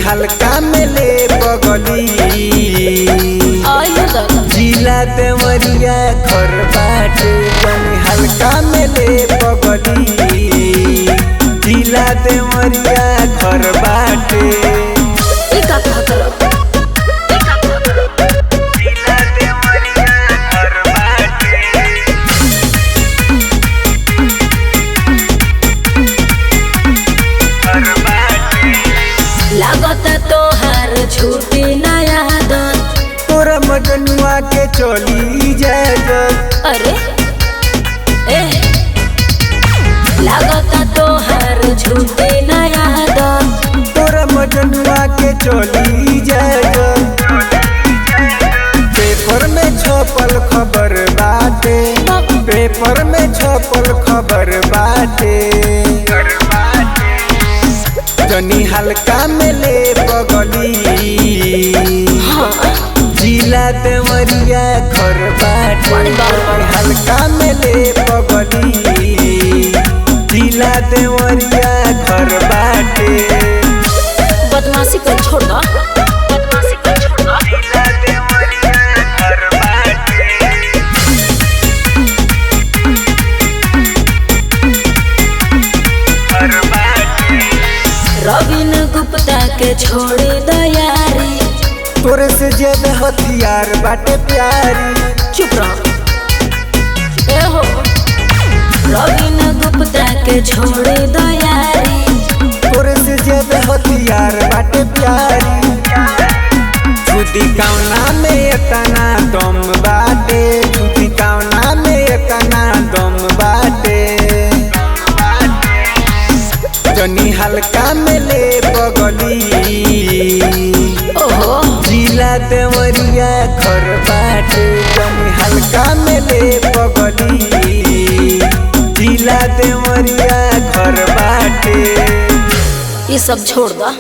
हल्का में ले बगली जिला देवरिया घर बाटे जनी हल्का में ले बगली जिला देवरिया घर बाटे। लागता तोहार छूटी नया दत तोरा मजनुआ के चली जाए। अरे ए लागता तोहार छूटी नया दत तोरा मजनुआ के चली जाए। पेपर में छपल खबर बाटे पेपर में छपल खबर बाटे जनी हल्का में ले बगली जिला देवरिया घर बाटे हल्का में ले बगली जिला देवरिया घर बाटे। बदमाशी कर छोड़ दो जिला देवरिया घर बाटे। घर बाटे रविन गुप्ता के छोड़ दयारी तोरे से ज्यादा हथियार बाटे प्यारी। चुप रहो ए हो रविन गुप्ता के छोड़ दयारी तोरे से ज्यादा हथियार बाटे प्यारी। छुदी कौना में इतना दम बाटे छुदी कौना में इतना दम बाटे जनी हल्का में ले बगली ओहो जिला देवरिया घर बाटे जनी हल्का में ले बगली जिला देवरिया घर बाटे। ये सब छोड़ दो